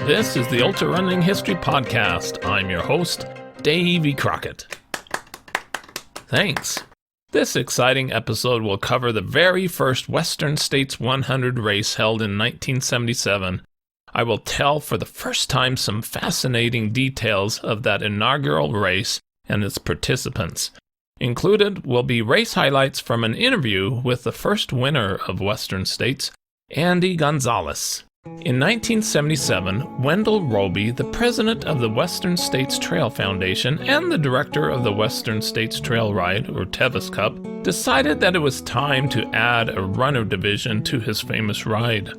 This is the Ultrarunning History Podcast. I'm your host, Davey Crockett. Thanks. This exciting episode will cover the very first Western States 100 race held in 1977. I will tell for the first time some fascinating details of that inaugural race and its participants. Included will be race highlights from an interview with the first winner of Western States, Andy Gonzalez. In 1977, Wendell Robie, the president of the Western States Trail Foundation and the director of the Western States Trail Ride, or Tevis Cup, decided that it was time to add a runner division to his famous ride.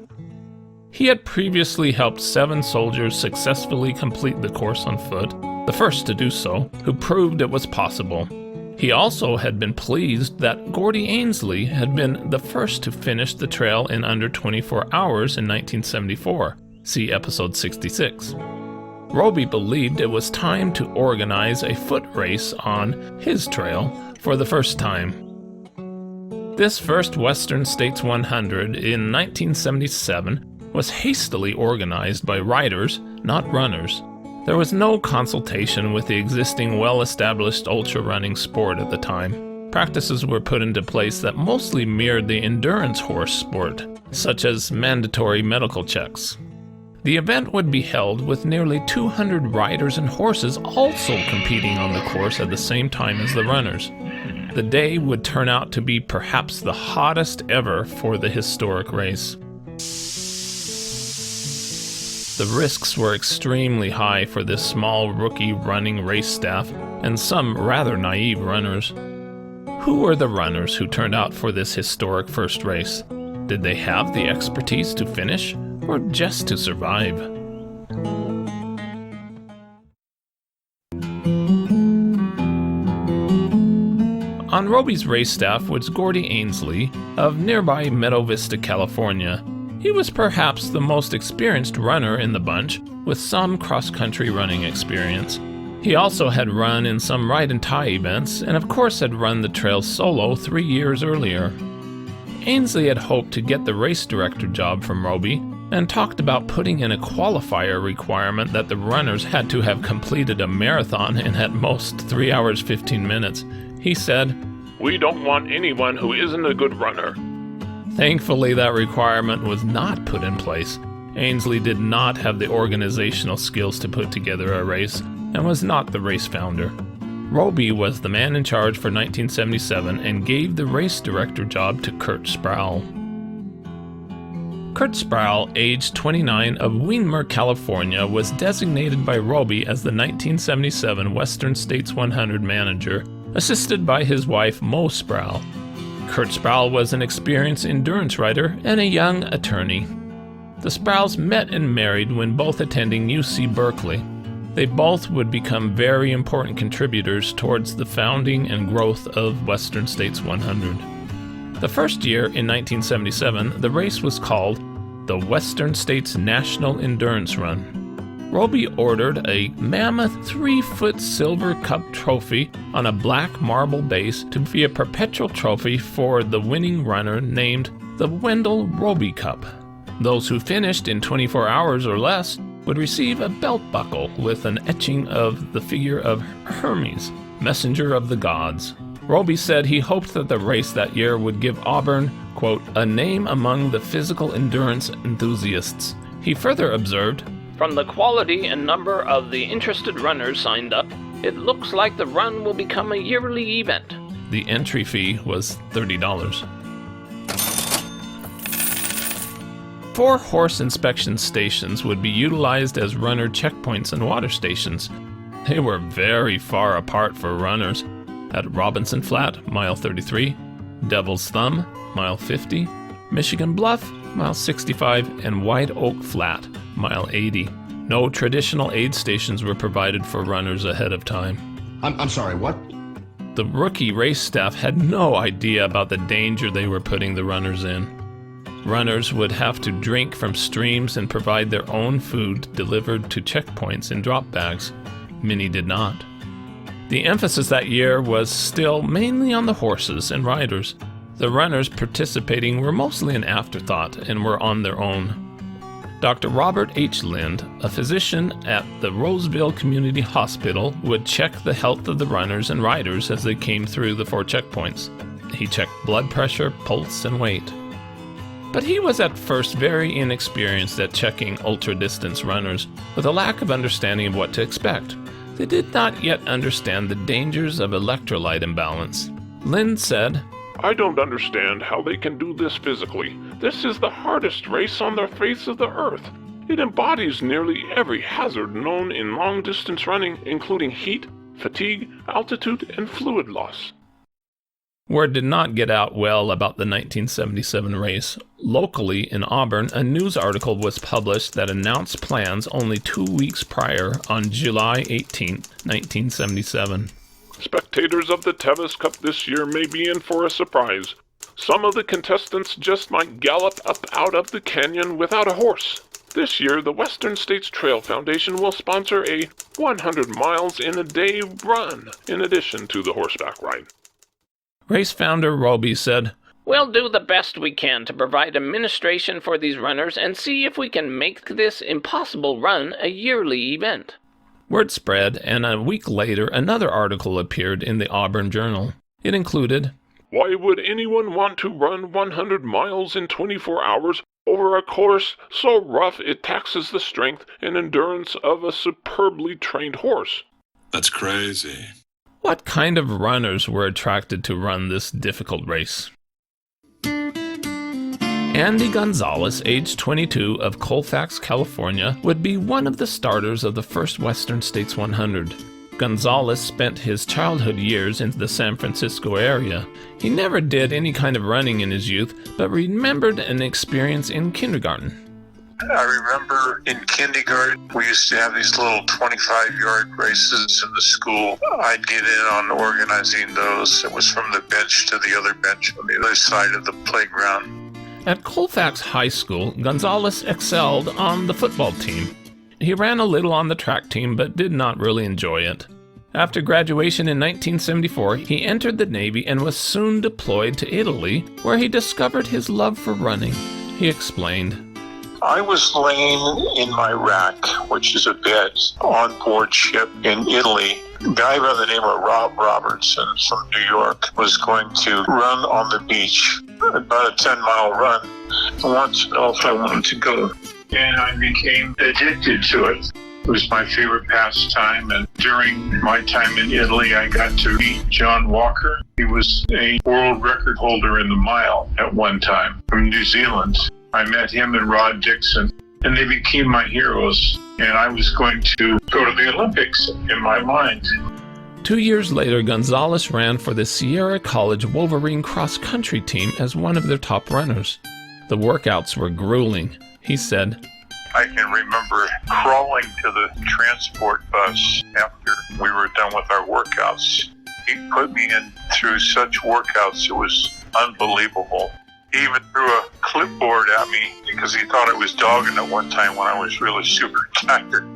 He had previously helped 7 soldiers successfully complete the course on foot, the first to do so, who proved it was possible. He also had been pleased that Gordy Ainsleigh had been the first to finish the trail in under 24 hours in 1974. See episode 66. Robie believed it was time to organize a foot race on his trail for the first time. This first Western States 100 in 1977 was hastily organized by riders, not runners. There was no consultation with the existing well-established ultra-running sport at the time. Practices were put into place that mostly mirrored the endurance horse sport, such as mandatory medical checks. The event would be held with nearly 200 riders and horses also competing on the course at the same time as the runners. The day would turn out to be perhaps the hottest ever for the historic race. The risks were extremely high for this small rookie running race staff and some rather naive runners. Who were the runners who turned out for this historic first race? Did they have the expertise to finish or just to survive? On Robie's race staff was Gordy Ainsleigh of nearby Meadow Vista, California. He was perhaps the most experienced runner in the bunch, with some cross-country running experience. He also had run in some ride and tie events, and of course had run the trail solo 3 years earlier. Ainsleigh had hoped to get the race director job from Robie, and talked about putting in a qualifier requirement that the runners had to have completed a marathon in at most 3 hours 15 minutes. He said, "We don't want anyone who isn't a good runner." Thankfully, that requirement was not put in place. Ainsleigh did not have the organizational skills to put together a race, and was not the race founder. Robie was the man in charge for 1977 and gave the race director job to Kurt Sproul. Kurt Sproul, aged 29, of Weenmer, California, was designated by Robie as the 1977 Western States 100 manager, assisted by his wife Mo Sproul. Kurt Sproul was an experienced endurance rider and a young attorney. The Sprouls met and married when both attending UC Berkeley. They both would become very important contributors towards the founding and growth of Western States 100. The first year, in 1977, the race was called the Western States National Endurance Run. Robie ordered a mammoth 3-foot silver cup trophy on a black marble base to be a perpetual trophy for the winning runner named the Wendell Robie Cup. Those who finished in 24 hours or less would receive a belt buckle with an etching of the figure of Hermes, messenger of the gods. Robie said he hoped that the race that year would give Auburn, quote, a name among the physical endurance enthusiasts. He further observed, "From the quality and number of the interested runners signed up, it looks like the run will become a yearly event." The entry fee was $30. 4 horse inspection stations would be utilized as runner checkpoints and water stations. They were very far apart for runners. At Robinson Flat, mile 33, Devil's Thumb, mile 50, Michigan Bluff, mile 65, and White Oak Flat, mile 80. No traditional aid stations were provided for runners ahead of time. I'm sorry, what? The rookie race staff had no idea about the danger they were putting the runners in. Runners would have to drink from streams and provide their own food delivered to checkpoints in drop bags. Many did not. The emphasis that year was still mainly on the horses and riders. The runners participating were mostly an afterthought and were on their own. Dr. Robert H. Lind, a physician at the Roseville Community Hospital, would check the health of the runners and riders as they came through the 4 checkpoints. He checked blood pressure, pulse, and weight. But he was at first very inexperienced at checking ultra-distance runners, with a lack of understanding of what to expect. They did not yet understand the dangers of electrolyte imbalance. Lind said, "I don't understand how they can do this physically. This is the hardest race on the face of the earth. It embodies nearly every hazard known in long-distance running, including heat, fatigue, altitude, and fluid loss." Word did not get out well about the 1977 race. Locally in Auburn, a news article was published that announced plans only 2 weeks prior on July 18, 1977. Spectators of the Tevis Cup this year may be in for a surprise. Some of the contestants just might gallop up out of the canyon without a horse. This year, the Western States Trail Foundation will sponsor a 100 miles in a day run, in addition to the horseback ride. Race founder Robie said, "We'll do the best we can to provide administration for these runners and see if we can make this impossible run a yearly event." Word spread, and a week later another article appeared in the Auburn Journal. It included, "Why would anyone want to run 100 miles in 24 hours over a course so rough it taxes the strength and endurance of a superbly trained horse?" That's crazy. What kind of runners were attracted to run this difficult race? Andy Gonzalez, age 22, of Colfax, California, would be one of the starters of the first Western States 100. Gonzalez spent his childhood years in the San Francisco area. He never did any kind of running in his youth, but remembered an experience in kindergarten. I remember in kindergarten, we used to have these little 25-yard races in the school. I'd get in on organizing those. It was from the bench to the other bench on the other side of the playground. At Colfax High School, Gonzalez excelled on the football team. He ran a little on the track team, but did not really enjoy it. After graduation in 1974, he entered the Navy and was soon deployed to Italy, where he discovered his love for running. He explained, I was laying in my rack, which is a bed, on board ship in Italy. A guy by the name of Rob Robertson from New York was going to run on the beach, about a 10-mile run. I wanted to know if I wanted to go. And I became addicted to it. It was my favorite pastime, and during my time in Italy, I got to meet John Walker. He was a world record holder in the mile at one time from New Zealand. I met him and Rod Dixon, and they became my heroes, and I was going to go to the Olympics in my mind. 2 years later, Gonzalez ran for the Sierra College Wolverine cross-country team as one of their top runners. The workouts were grueling. He said, I can remember crawling to the transport bus after we were done with our workouts. He put me in through such workouts, it was unbelievable. He even threw a clipboard at me because he thought I was dogging at one time when I was really super tired.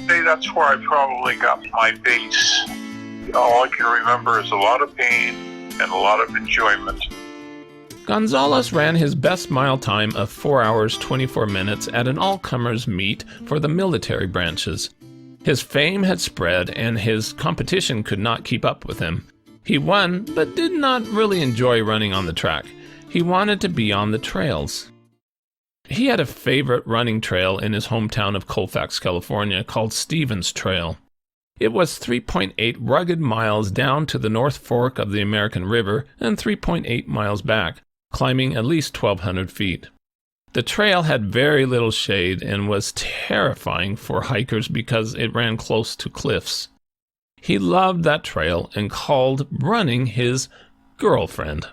That's where I probably got my base. All I can remember is a lot of pain and a lot of enjoyment. Gonzalez ran his best mile time of 4 hours 24 minutes at an all-comers meet for the military branches. His fame had spread and his competition could not keep up with him. He won, but did not really enjoy running on the track. He wanted to be on the trails. He had a favorite running trail in his hometown of Colfax, California, called Stevens Trail. It was 3.8 rugged miles down to the North Fork of the American River and 3.8 miles back, climbing at least 1,200 feet. The trail had very little shade and was terrifying for hikers because it ran close to cliffs. He loved that trail and called running his girlfriend.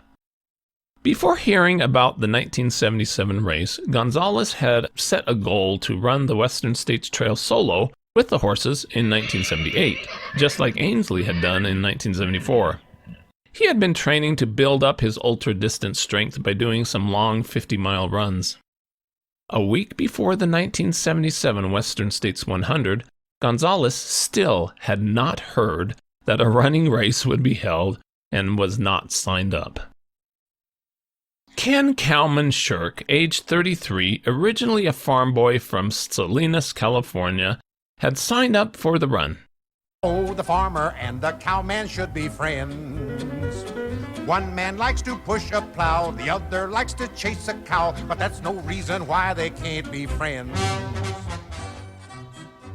Before hearing about the 1977 race, Gonzalez had set a goal to run the Western States Trail solo with the horses in 1978, just like Ainsleigh had done in 1974. He had been training to build up his ultra-distance strength by doing some long 50-mile runs. A week before the 1977 Western States 100, Gonzalez still had not heard that a running race would be held and was not signed up. Ken Cowman Shirk, age 33, originally a farm boy from Salinas, California, had signed up for the run. Oh, the farmer and the cowman should be friends. One man likes to push a plow, the other likes to chase a cow, but that's no reason why they can't be friends.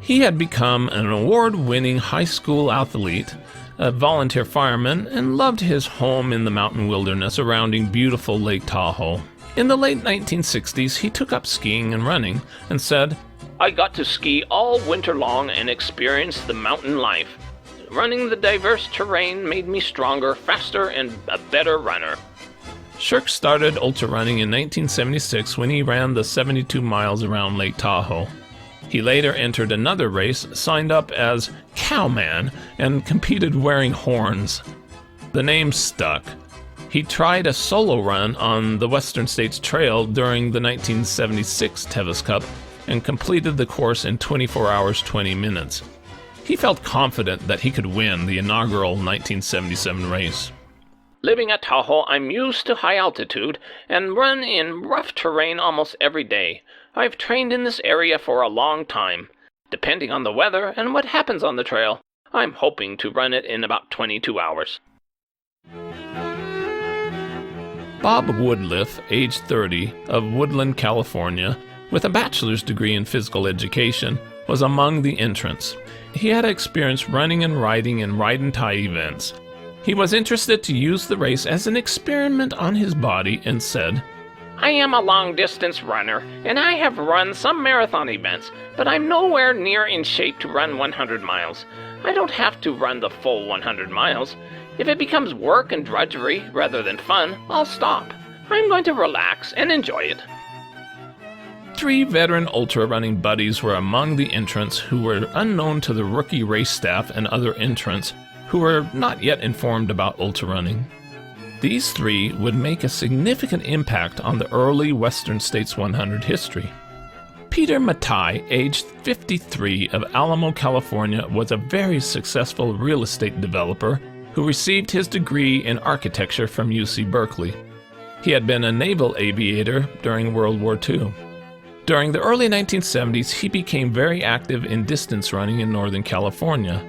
He had become an award-winning high school athlete, a volunteer fireman, and loved his home in the mountain wilderness surrounding beautiful Lake Tahoe. In the late 1960s, he took up skiing and running and said, I got to ski all winter long and experience the mountain life. Running the diverse terrain made me stronger, faster, and a better runner. Shirk started ultrarunning in 1976 when he ran the 72 miles around Lake Tahoe. He later entered another race, signed up as Cowman, and competed wearing horns. The name stuck. He tried a solo run on the Western States Trail during the 1976 Tevis Cup and completed the course in 24 hours 20 minutes. He felt confident that he could win the inaugural 1977 race. Living at Tahoe, I'm used to high altitude and run in rough terrain almost every day. I've trained in this area for a long time. Depending on the weather and what happens on the trail, I'm hoping to run it in about 22 hours. Bob Woodliff, age 30, of Woodland, California, with a bachelor's degree in physical education, was among the entrants. He had experience running and riding in ride and tie events. He was interested to use the race as an experiment on his body and said, I am a long-distance runner, and I have run some marathon events, but I'm nowhere near in shape to run 100 miles. I don't have to run the full 100 miles. If it becomes work and drudgery rather than fun, I'll stop. I'm going to relax and enjoy it. 3 veteran ultra-running buddies were among the entrants who were unknown to the rookie race staff and other entrants who were not yet informed about ultra-running. These 3 would make a significant impact on the early Western States 100 history. Peter Mattei, aged 53, of Alamo, California, was a very successful real estate developer who received his degree in architecture from UC Berkeley. He had been a naval aviator during World War II. During the early 1970s, he became very active in distance running in Northern California.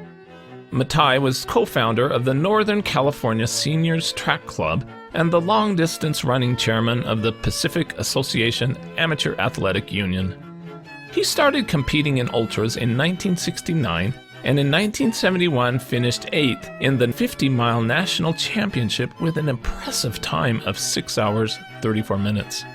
Mattei was co-founder of the Northern California Seniors Track Club and the long-distance running chairman of the Pacific Association Amateur Athletic Union. He started competing in ultras in 1969 and in 1971 finished 8th in the 50-mile national championship with an impressive time of 6 hours, 34 minutes.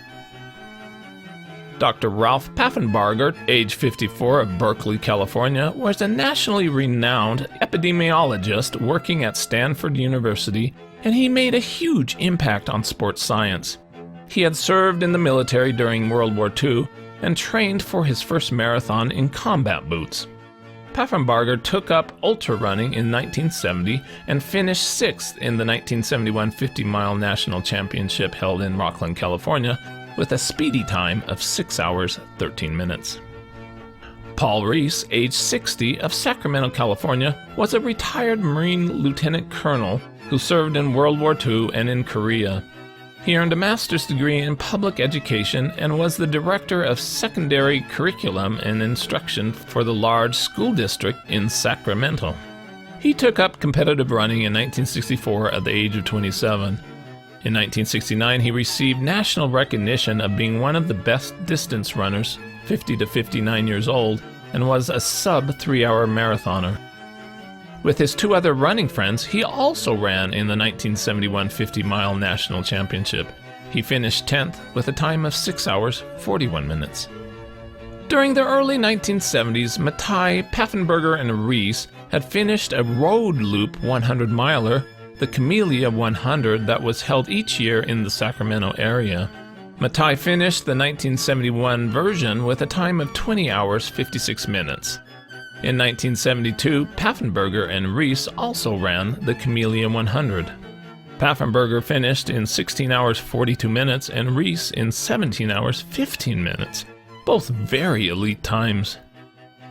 Dr. Ralph Paffenbarger, age 54, of Berkeley, California, was a nationally renowned epidemiologist working at Stanford University, and he made a huge impact on sports science. He had served in the military during World War II and trained for his first marathon in combat boots. Paffenbarger took up ultra running in 1970 and finished 6th in the 1971 50-mile national championship held in Rocklin, California, with a speedy time of 6 hours, 13 minutes. Paul Reese, age 60, of Sacramento, California, was a retired Marine lieutenant colonel who served in World War II and in Korea. He earned a master's degree in public education and was the director of secondary curriculum and instruction for the large school district in Sacramento. He took up competitive running in 1964 at the age of 27. In 1969, he received national recognition of being one of the best distance runners, 50 to 59 years old, and was a sub-3-hour marathoner. With his 2 other running friends, he also ran in the 1971 50-mile national championship. He finished 10th with a time of 6 hours, 41 minutes. During the early 1970s, Mattei, Paffenbarger, and Reese had finished a road loop 100-miler, the Camellia 100, that was held each year in the Sacramento area. Mattei finished the 1971 version with a time of 20 hours, 56 minutes. In 1972, Paffenbarger and Reese also ran the Camellia 100. Paffenbarger finished in 16 hours, 42 minutes, and Reese in 17 hours, 15 minutes. Both very elite times.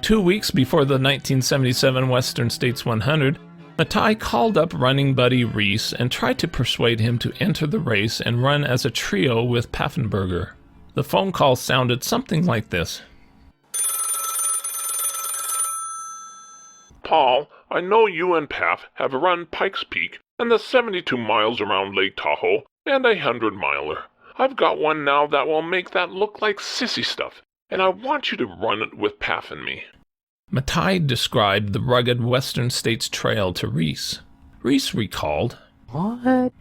2 weeks before the 1977 Western States 100, Matai called up running buddy Reese and tried to persuade him to enter the race and run as a trio with Paffenberger. The phone call sounded something like this. Paul, I know you and Paff have run Pikes Peak and the 72 miles around Lake Tahoe and a 100-miler. I've got one now that will make that look like sissy stuff, and I want you to run it with Paff and me. Matai described the rugged Western States Trail to Reese. Reese recalled, "What?"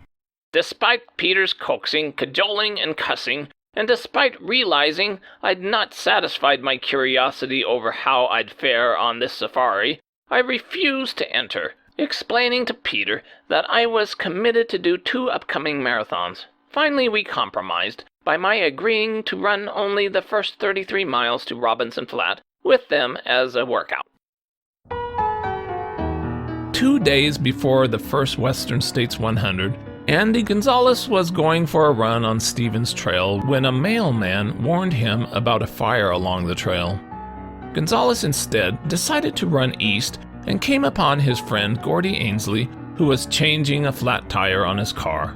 Despite Peter's coaxing, cajoling, and cussing, and despite realizing I'd not satisfied my curiosity over how I'd fare on this safari, I refused to enter, explaining to Peter that I was committed to do 2 upcoming marathons. Finally, we compromised by my agreeing to run only the first 33 miles to Robinson Flat with them as a workout. 2 days before the first Western States 100, Andy Gonzalez was going for a run on Stevens Trail when a mailman warned him about a fire along the trail. Gonzalez instead decided to run east and came upon his friend Gordy Ainsleigh, who was changing a flat tire on his car.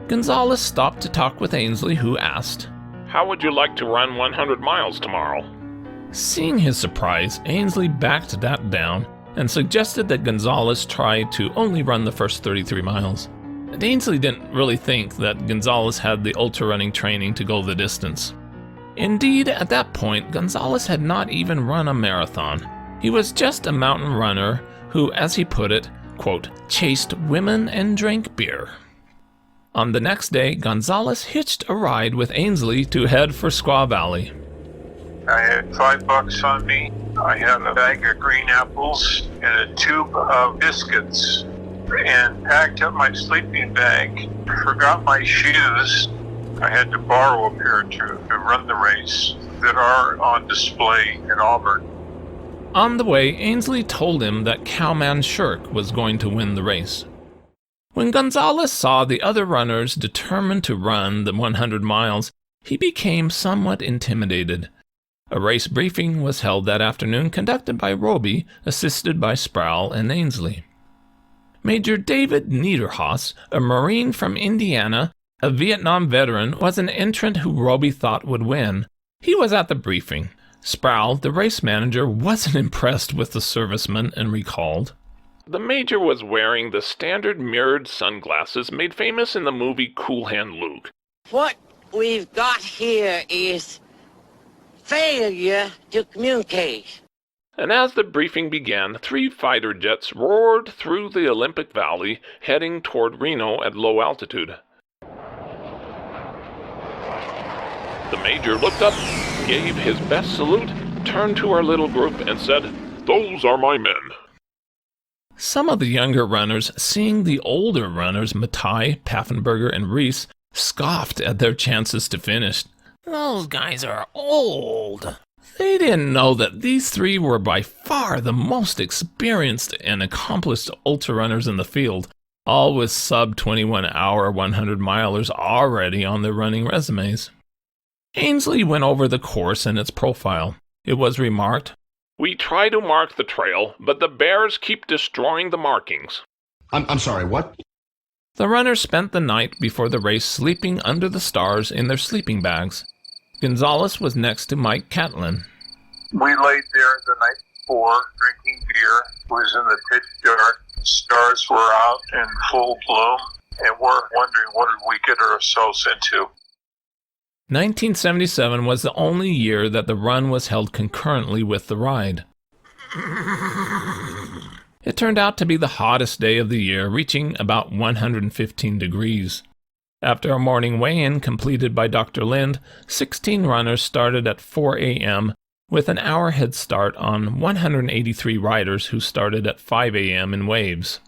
Gonzalez stopped to talk with Ainsleigh, who asked, How would you like to run 100 miles tomorrow? Seeing his surprise, Ainsleigh backed that down and suggested that Gonzalez try to only run the first 33 miles. And Ainsleigh didn't really think that Gonzalez had the ultra-running training to go the distance. Indeed, at that point, Gonzalez had not even run a marathon. He was just a mountain runner who, as he put it, quote, chased women and drank beer. On the next day, Gonzalez hitched a ride with Ainsleigh to head for Squaw Valley. I had $5 on me. I had a bag of green apples and a tube of biscuits, and packed up my sleeping bag. Forgot my shoes. I had to borrow a pair to run the race that are on display in Auburn. On the way, Ainsleigh told him that Cowman Shirk was going to win the race. When Gonzalez saw the other runners determined to run the 100 miles, he became somewhat intimidated. A race briefing was held that afternoon, conducted by Robie, assisted by Sproul and Ainsleigh. Major David Niederhaus, a Marine from Indiana, a Vietnam veteran, was an entrant who Robie thought would win. He was at the briefing. Sproul, the race manager, wasn't impressed with the serviceman and recalled, The Major was wearing the standard mirrored sunglasses made famous in the movie Cool Hand Luke. What we've got here is failure to communicate. And as the briefing began, 3 fighter jets roared through the Olympic Valley, heading toward Reno at low altitude. The Major looked up, gave his best salute, turned to our little group and said, Those are my men. Some of the younger runners, seeing the older runners, Matai, Paffenberger, and Reese, scoffed at their chances to finish. Those guys are old. They didn't know that these 3 were by far the most experienced and accomplished ultra-runners in the field, all with sub-21-hour 100-milers already on their running resumes. Ainsleigh went over the course and its profile. It was remarked, We try to mark the trail, but the bears keep destroying the markings. I'm sorry, what? The runners spent the night before the race sleeping under the stars in their sleeping bags. Gonzalez was next to Mike Catlin. We laid there the night before, drinking beer. It was in the pitch dark. Stars were out in full bloom, and we're wondering what did we get ourselves into. 1977 was the only year that the run was held concurrently with the ride. It turned out to be the hottest day of the year, reaching about 115 degrees. After a morning weigh-in completed by Dr. Lind, 16 runners started at 4 a.m. with an hour head start on 183 riders who started at 5 a.m. in waves.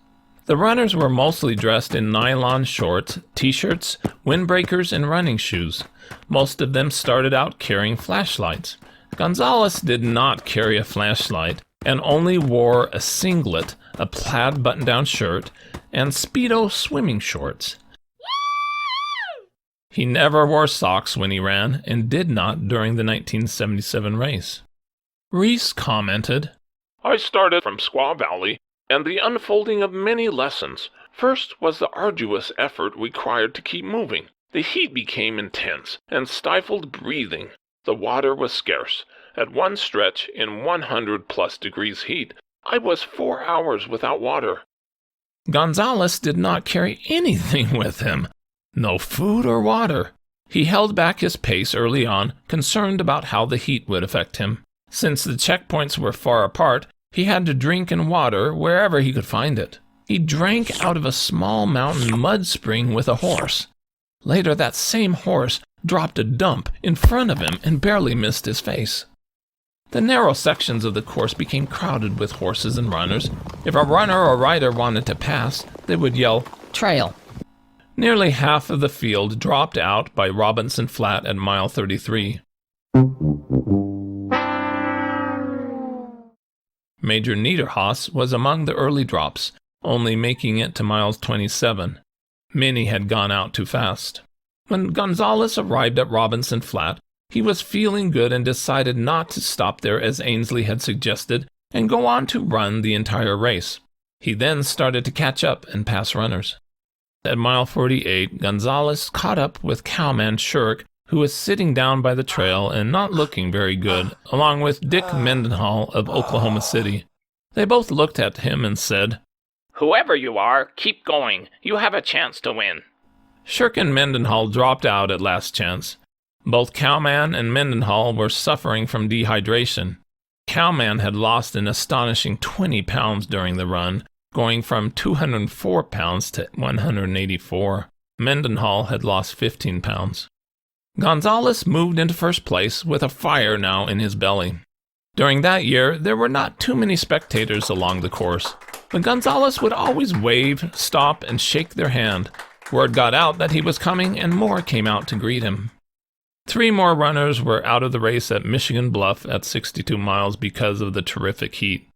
The runners were mostly dressed in nylon shorts, t-shirts, windbreakers, and running shoes. Most of them started out carrying flashlights. Gonzalez did not carry a flashlight and only wore a singlet, a plaid button-down shirt, and Speedo swimming shorts. He never wore socks when he ran and did not during the 1977 race. Reese commented, I started from Squaw Valley and the unfolding of many lessons. First was the arduous effort required to keep moving. The heat became intense and stifled breathing. The water was scarce. At one stretch, in 100+ degrees heat, I was 4 hours without water. Gonzalez did not carry anything with him. No food or water. He held back his pace early on, concerned about how the heat would affect him. Since the checkpoints were far apart, he had to drink and water wherever he could find it. He drank out of a small mountain mud spring with a horse. Later, that same horse dropped a dump in front of him and barely missed his face. The narrow sections of the course became crowded with horses and runners. If a runner or rider wanted to pass, they would yell, "Trail." Nearly half of the field dropped out by Robinson Flat at mile 33. Major Niederhaus was among the early drops, only making it to miles 27. Many had gone out too fast. When Gonzalez arrived at Robinson Flat, he was feeling good and decided not to stop there as Ainsleigh had suggested and go on to run the entire race. He then started to catch up and pass runners. At mile 48, Gonzalez caught up with cowman Shirk, who was sitting down by the trail and not looking very good, along with Dick Mendenhall of Oklahoma City. They both looked at him and said, "Whoever you are, keep going. You have a chance to win." Shirk and Mendenhall dropped out at last chance. Both Cowman and Mendenhall were suffering from dehydration. Cowman had lost an astonishing 20 pounds during the run, going from 204 pounds to 184. Mendenhall had lost 15 pounds. Gonzalez moved into first place with a fire now in his belly. During that year, there were not too many spectators along the course, but Gonzalez would always wave, stop, and shake their hand. Word got out that he was coming, and more came out to greet him. 3 more runners were out of the race at Michigan Bluff at 62 miles because of the terrific heat.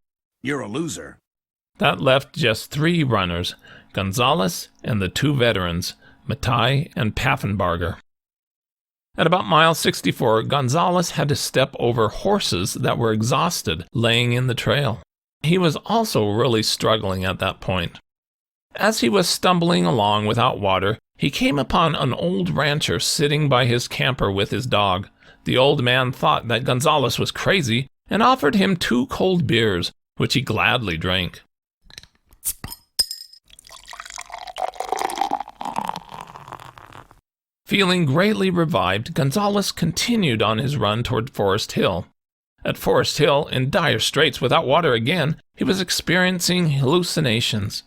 You're a loser. That left just 3 runners, Gonzalez and the 2 veterans, Mattei and Paffenbarger. At about mile 64, Gonzalez had to step over horses that were exhausted, laying in the trail. He was also really struggling at that point. As he was stumbling along without water, he came upon an old rancher sitting by his camper with his dog. The old man thought that Gonzalez was crazy and offered him 2 cold beers, which he gladly drank. Feeling greatly revived, Gonzalez continued on his run toward Forest Hill. At Forest Hill, in dire straits without water again, he was experiencing hallucinations.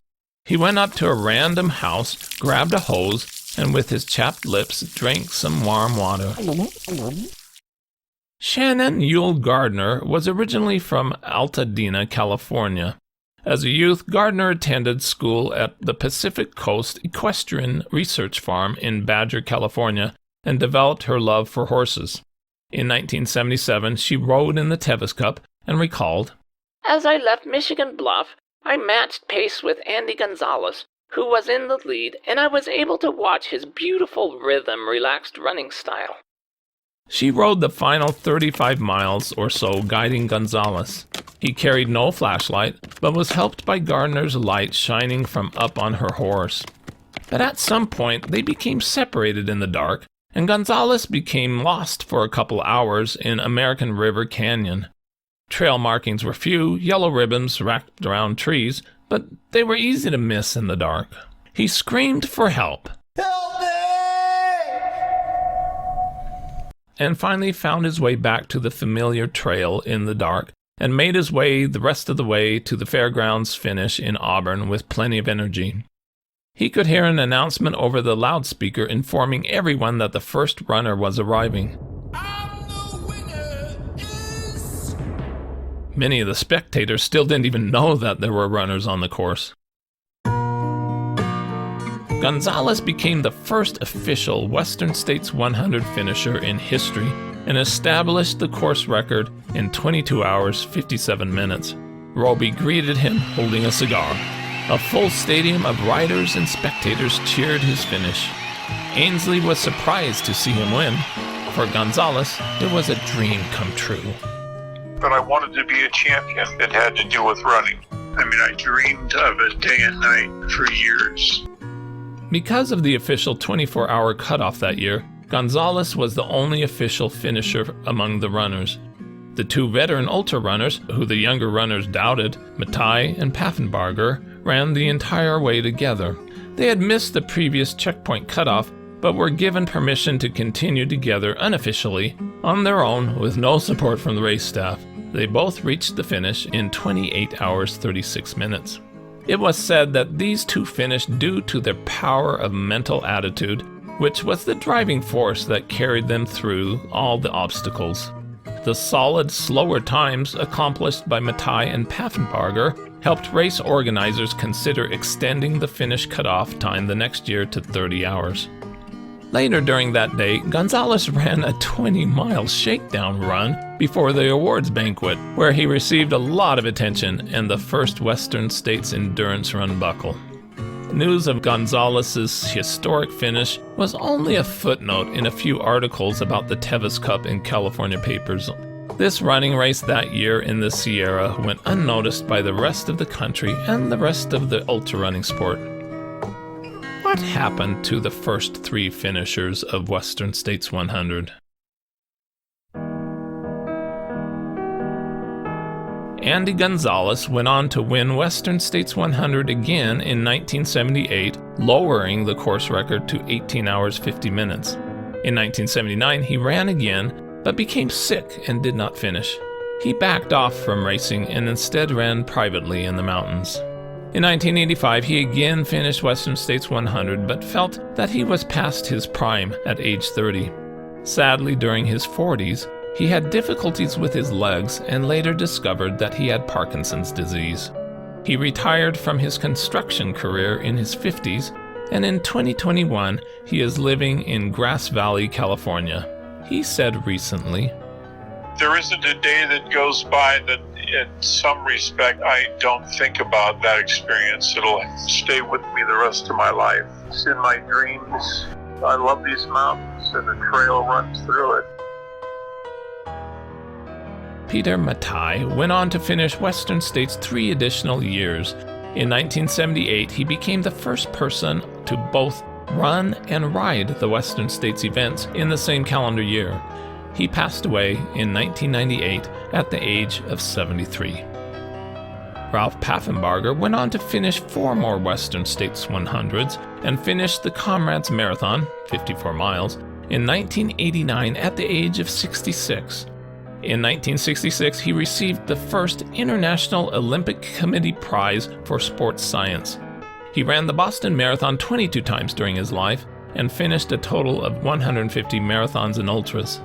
He went up to a random house, grabbed a hose, and with his chapped lips drank some warm water. Shannon Yule Gardner was originally from Altadena, California. As a youth, Gardner attended school at the Pacific Coast Equestrian Research Farm in Badger, California, and developed her love for horses. In 1977, she rode in the Tevis Cup and recalled, "As I left Michigan Bluff, I matched pace with Andy Gonzalez, who was in the lead, and I was able to watch his beautiful rhythm, relaxed running style." She rode the final 35 miles or so guiding Gonzalez. He carried no flashlight, but was helped by Gardner's light shining from up on her horse. But at some point, they became separated in the dark, and Gonzalez became lost for a couple hours in American River Canyon. Trail markings were few, yellow ribbons wrapped around trees, but they were easy to miss in the dark. He screamed for help. "Help me!" And finally found his way back to the familiar trail in the dark, and made his way the rest of the way to the fairgrounds finish in Auburn with plenty of energy. He could hear an announcement over the loudspeaker informing everyone that the first runner was arriving. Many of the spectators still didn't even know that there were runners on the course. Gonzalez became the first official Western States 100 finisher in history and established the course record in 22 hours, 57 minutes. Robie greeted him holding a cigar. A full stadium of riders and spectators cheered his finish. Ainsleigh was surprised to see him win. For Gonzalez, it was a dream come true. But I wanted to be a champion. It had to do with running. I mean, I dreamed of it day and night for years. Because of the official 24-hour cutoff that year, Gonzalez was the only official finisher among the runners. The two veteran ultrarunners, who the younger runners doubted, Matai and Paffenbarger, ran the entire way together. They had missed the previous checkpoint cutoff, but were given permission to continue together unofficially, on their own, with no support from the race staff. They both reached the finish in 28 hours 36 minutes. It was said that these two finished due to their power of mental attitude, which was the driving force that carried them through all the obstacles. The solid, slower times accomplished by Matai and Paffenbarger helped race organizers consider extending the finish cutoff time the next year to 30 hours. Later during that day, Gonzalez ran a 20-mile shakedown run before the awards banquet, where he received a lot of attention and the first Western States endurance run buckle. News of Gonzalez's historic finish was only a footnote in a few articles about the Tevis Cup in California papers. This running race that year in the Sierra went unnoticed by the rest of the country and the rest of the ultrarunning sport. What happened to the first three finishers of Western States 100? Andy Gonzalez went on to win Western States 100 again in 1978, lowering the course record to 18 hours 50 minutes. In 1979, he ran again, but became sick and did not finish. He backed off from racing and instead ran privately in the mountains. In 1985, he again finished Western States 100, but felt that he was past his prime at age 30. Sadly, during his 40s, he had difficulties with his legs and later discovered that he had Parkinson's disease. He retired from his construction career in his 50s, and in 2021, he is living in Grass Valley, California. He said recently, There isn't a day that goes by that in some respect I don't think about that experience. It'll stay with me the rest of my life. It's in my dreams. I love these mountains and the trail runs through it. Peter Matai went on to finish Western States 3 additional years. In 1978, he became the first person to both run and ride the Western States events in the same calendar year. He passed away in 1998 at the age of 73. Ralph Paffenbarger went on to finish 4 more Western States 100s and finished the Comrades Marathon, 54 miles, in 1989 at the age of 66. In 1966, he received the first International Olympic Committee Prize for Sports Science. He ran the Boston Marathon 22 times during his life and finished a total of 150 marathons and ultras.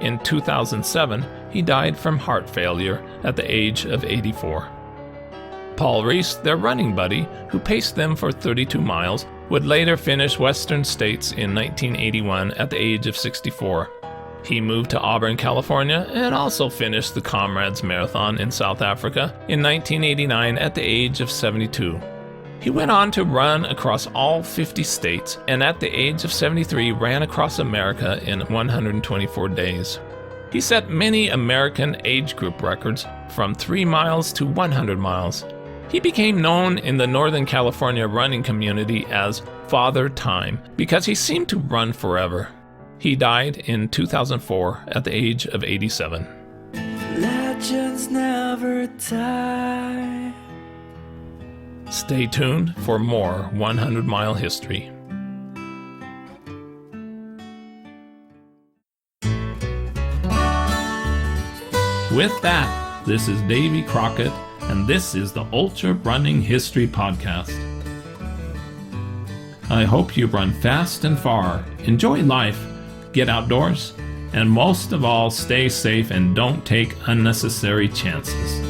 In 2007, he died from heart failure at the age of 84. Paul Reese, their running buddy, who paced them for 32 miles, would later finish Western States in 1981 at the age of 64. He moved to Auburn, California, and also finished the Comrades Marathon in South Africa in 1989 at the age of 72. He went on to run across all 50 states, and at the age of 73 ran across America in 124 days. He set many American age group records from 3 miles to 100 miles. He became known in the Northern California running community as Father Time because he seemed to run forever. He died in 2004 at the age of 87. Legends never die. Stay tuned for more 100-mile history. With that, this is Davy Crockett, and this is the Ultra Running History Podcast. I hope you run fast and far, enjoy life, get outdoors, and most of all, stay safe and don't take unnecessary chances.